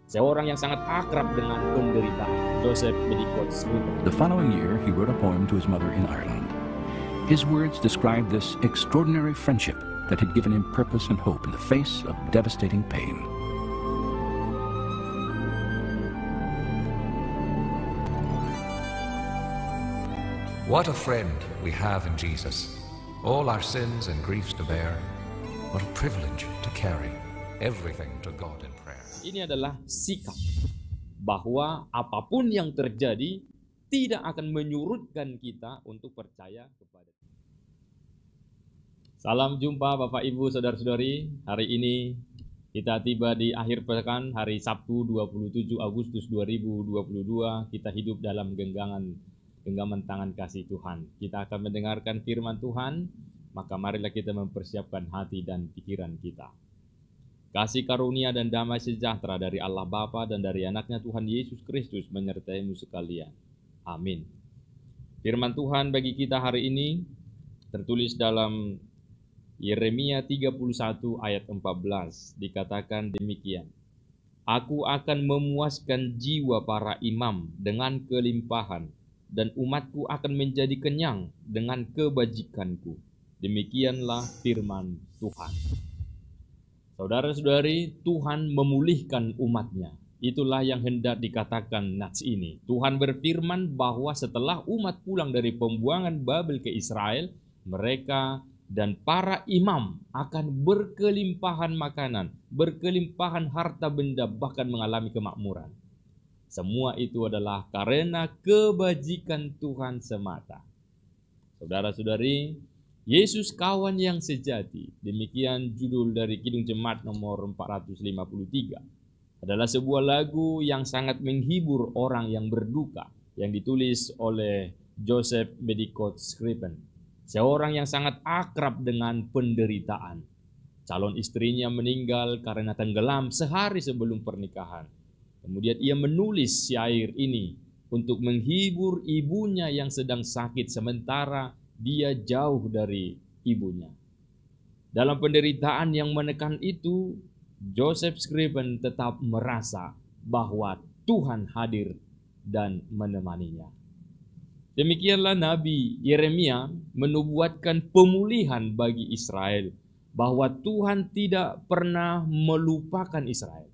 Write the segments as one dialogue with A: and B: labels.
A: seorang yang sangat akrab dengan penderitaan, Joseph Medicott Scriven.
B: The following year, he wrote a poem to his mother in Ireland. His words described this extraordinary friendship that had given him purpose and hope in the face of devastating pain.
C: What a friend we have in Jesus. All our sins and griefs to bear. What a privilege to carry everything to God in prayer.
A: Ini adalah sikap bahwa apapun yang terjadi tidak akan menyurutkan kita untuk percaya kepada Tuhan. Salam jumpa Bapak Ibu Saudara-saudari. Hari ini kita tiba di akhir pekan, hari Sabtu 27 Agustus 2022. Kita hidup dalam genggaman tangan kasih Tuhan. Kita akan mendengarkan firman Tuhan, maka marilah kita mempersiapkan hati dan pikiran kita. Kasih karunia dan damai sejahtera dari Allah Bapa dan dari anaknya Tuhan Yesus Kristus menyertaimu sekalian. Amin. Firman Tuhan bagi kita hari ini tertulis dalam Yeremia 31 ayat 14. Dikatakan demikian. Aku akan memuaskan jiwa para imam dengan kelimpahan, dan umatku akan menjadi kenyang dengan kebajikanku. Demikianlah firman Tuhan. Saudara-saudari, Tuhan memulihkan umatnya. Itulah yang hendak dikatakan nats ini. Tuhan berfirman bahwa setelah umat pulang dari pembuangan Babel ke Israel, mereka dan para imam akan berkelimpahan makanan, berkelimpahan harta benda, bahkan mengalami kemakmuran. Semua itu adalah karena kebajikan Tuhan semata. Saudara-saudari, Yesus kawan yang sejati. Demikian judul dari Kidung Jemaat nomor 453. Adalah sebuah lagu yang sangat menghibur orang yang berduka, yang ditulis oleh Joseph Medicott Scriven. Seorang yang sangat akrab dengan penderitaan. Calon istrinya meninggal karena tenggelam sehari sebelum pernikahan. Kemudian ia menulis syair ini untuk menghibur ibunya yang sedang sakit sementara dia jauh dari ibunya. Dalam penderitaan yang menekan itu, Joseph Scriven tetap merasa bahwa Tuhan hadir dan menemaninya. Demikianlah Nabi Yeremia menubuatkan pemulihan bagi Israel, bahwa Tuhan tidak pernah melupakan Israel.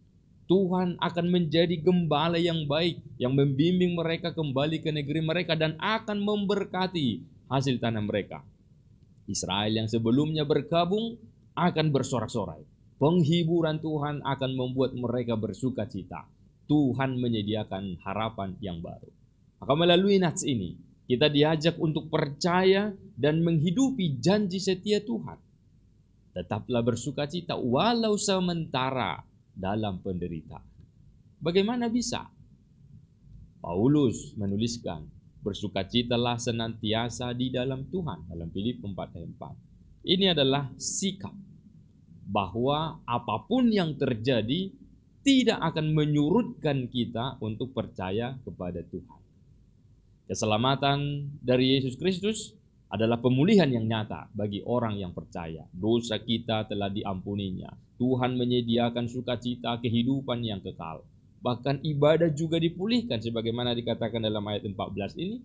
A: Tuhan akan menjadi gembala yang baik, yang membimbing mereka kembali ke negeri mereka dan akan memberkati hasil tanam mereka. Israel yang sebelumnya berkabung akan bersorak-sorai. Penghiburan Tuhan akan membuat mereka bersuka cita. Tuhan menyediakan harapan yang baru. Maka melalui nats ini, kita diajak untuk percaya dan menghidupi janji setia Tuhan. Tetaplah bersuka cita walau sementara dalam penderitaan. Bagaimana bisa? Paulus menuliskan, bersukacitalah senantiasa di dalam Tuhan, dalam Filipi 4 ayat 4. Ini adalah sikap bahwa apapun yang terjadi tidak akan menyurutkan kita untuk percaya kepada Tuhan. Keselamatan dari Yesus Kristus adalah pemulihan yang nyata bagi orang yang percaya. Dosa kita telah diampuninya. Tuhan menyediakan sukacita kehidupan yang kekal. Bahkan ibadah juga dipulihkan sebagaimana dikatakan dalam ayat 14 ini.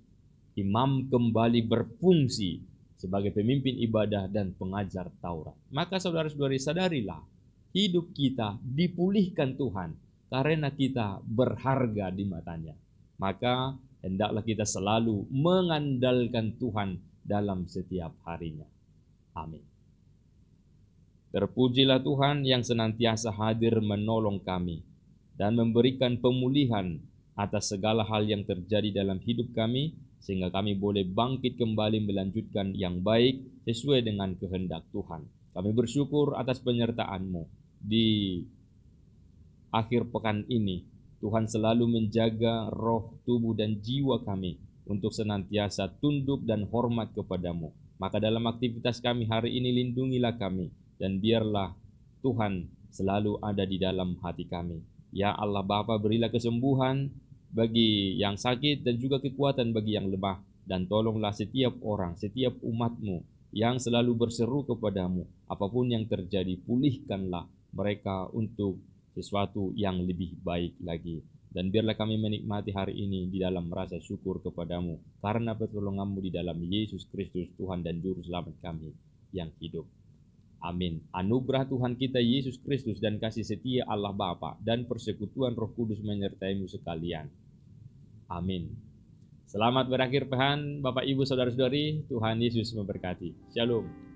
A: Imam kembali berfungsi sebagai pemimpin ibadah dan pengajar Taurat. Maka saudara-saudari sadarilah, hidup kita dipulihkan Tuhan karena kita berharga di matanya. Maka hendaklah kita selalu mengandalkan Tuhan dalam setiap harinya. Amin. Terpujilah Tuhan yang senantiasa hadir menolong kami dan memberikan pemulihan atas segala hal yang terjadi dalam hidup kami, sehingga kami boleh bangkit kembali melanjutkan yang baik sesuai dengan kehendak Tuhan. Kami bersyukur atas penyertaan-Mu di akhir pekan ini. Tuhan selalu menjaga roh, tubuh, dan jiwa kami untuk senantiasa tunduk dan hormat kepadamu. Maka dalam aktivitas kami hari ini lindungilah kami, dan biarlah Tuhan selalu ada di dalam hati kami. Ya Allah Bapa, berilah kesembuhan bagi yang sakit dan juga kekuatan bagi yang lemah. Dan tolonglah setiap orang, setiap umat-Mu yang selalu berseru kepadamu. Apapun yang terjadi, pulihkanlah mereka untuk sesuatu yang lebih baik lagi. Dan biarlah kami menikmati hari ini di dalam rasa syukur kepadamu, karena pertolonganmu di dalam Yesus Kristus, Tuhan dan Juru Selamat kami yang hidup. Amin. Anugerah Tuhan kita Yesus Kristus dan kasih setia Allah Bapa dan persekutuan Roh Kudus menyertaimu sekalian. Amin. Selamat berakhir pekan Bapak Ibu Saudara-saudari. Tuhan Yesus memberkati. Shalom.